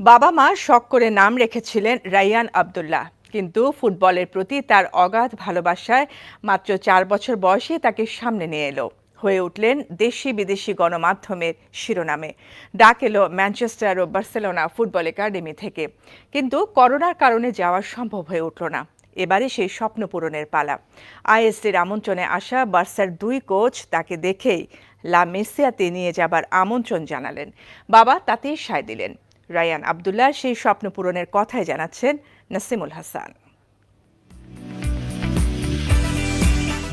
বাবা মা শখ করে নাম রেখেছিলেন রায়্যান আব্দুল্লাহ, কিন্তু ফুটবলের প্রতি তার অগাধ ভালোবাসায় মাত্র ৪ বছর বয়সে তাকে সামনে নিয়ে এলো। হয়ে উঠলেন দেশি বিদেশি গণমাধ্যমের শিরোনামে। ডাক এলো ম্যানচেস্টার ও বার্সেলোনা ফুটবল একাডেমি থেকে, কিন্তু করোনার কারণে যাওয়া সম্ভব হয়ে উঠল না। এবারে সেই স্বপ্ন পূরণের পালা। আইএসসির আমন্ত্রণে আসা বার্সার ২ কোচ তাকে দেখেই লা মেসিয়াতে নিয়ে যাবার আমন্ত্রণ জানালেন। বাবা তাতেই সায় দিলেন। রায়্যান আব্দুল্লাহ সেই স্বপ্ন পূরণের কথাই জানাচ্ছেন নাসিমুল হাসান।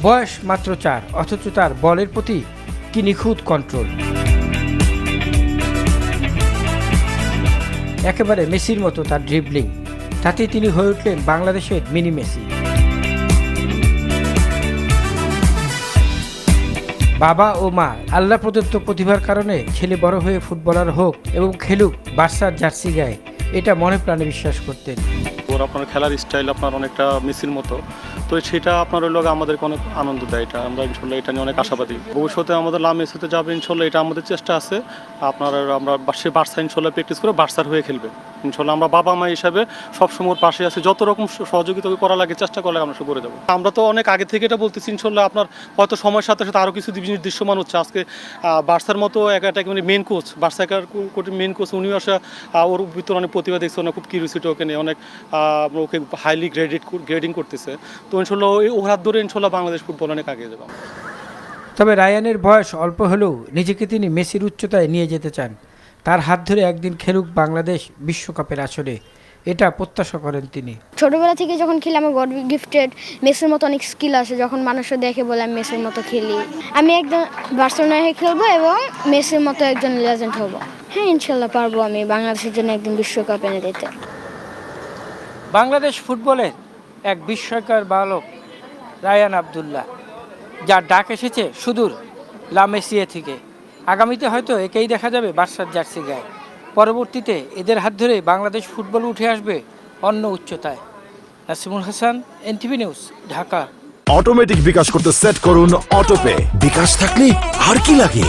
বয়স মাত্র ৪, অথচ তার বলের প্রতি কি নিখুঁত কন্ট্রোল। একেবারে মেসির মতো তার ড্রিবলিং, তাতে তিনি হয়ে উঠলেন বাংলাদেশের মিনি মেসি। বাবা ও মা আল্লাহ প্রদত্ত প্রতিভার কারণে ছেলে বড় হয়ে ফুটবলার হোক এবং খেলুক বার্সার জার্সি গায়ে, এটা মনে প্রাণে বিশ্বাস করতেন। ওর আপনার খেলার স্টাইল আপনার অনেকটা মেসির মতো, তো সেটা আপনার ওই লোক আমাদেরকে অনেক আনন্দ দেয়। এটা আমরা ইনশাল্লাহ এটা নিয়ে অনেক আশাবাদী। ভবিষ্যতে আমাদের লা মেসিতে যাবে ইনশাল্লাহ, এটা আমাদের চেষ্টা আছে। আপনার আমরা সে বার্সা ইনশাল্লাহ প্র্যাকটিস করে বার্সার হয়ে খেলবে ইনশাল্লাহ। আমরা বাবা মা হিসাবে সবসময় পাশে আছি, যত রকম সহযোগিতা করা লাগে চেষ্টা করলে আমরা সব করে দেবো। আমরা তো অনেক আগে থেকে এটা বলতেছি ইনশাল্লাহ। আপনার হয়তো সময়ের সাথে সাথে আরও কিছু দৃশ্যমান হচ্ছে। আজকে বার্সার মতো একটা মানে main coach, Barca main coach, উনিও আসা ওর ভিতরে অনেক প্রতিভা দেখছে, অনেক খুব কিউরিওসিটি ওকে নিয়ে অনেক ওকে হাইলি গ্রেডিং করতেছে। তো ইনশাল্লাহ ওর হাত ধরে ইনশাল্লাহ বাংলাদেশ ফুটবল অনেক আগে যাবে। তবে রায়ানের বয়স অল্প হলেও নিজেকে তিনি মেসির উচ্চতায় নিয়ে যেতে চান। তার হাত ধরে একদিন খেলুক বাংলাদেশ বিশ্বকাপের আসরে, এটা প্রত্যাশা করেন তিনি। ছোটবেলা থেকে যখন খেলি আমি গড গিফটেড, মেসির মতো অনেক স্কিল আছে। যখন মানুষও দেখে বলে আমি মেসির মতো খেলি, আমি একদম বার্সেলোনায় খেলবো এবং মেসির মতো একজন লেজেন্ড হব। হ্যাঁ, ইনশাল্লাহ পারবো আমি বাংলাদেশের জন্য একদিন বিশ্বকাপ এনে দিতে। বাংলাদেশ ফুটবলের এক বিস্ময়কর বালক রায়্যান আব্দুল্লাহ, যার ডাক এসেছে সুদূর লা মেসিয়া থেকে। আগামীতে হয়তো একেই দেখা যাবে বার্সার জার্সি গায়ে। পরবর্তীতে এদের হাত ধরে বাংলাদেশ ফুটবল উঠে আসবে অন্য উচ্চতায়। Nasimul Hasan, NTV news, Dhaka. Automatic bKash করতে সেট করুন অটোপে। বিকাশ থাকলে আর কি লাগে।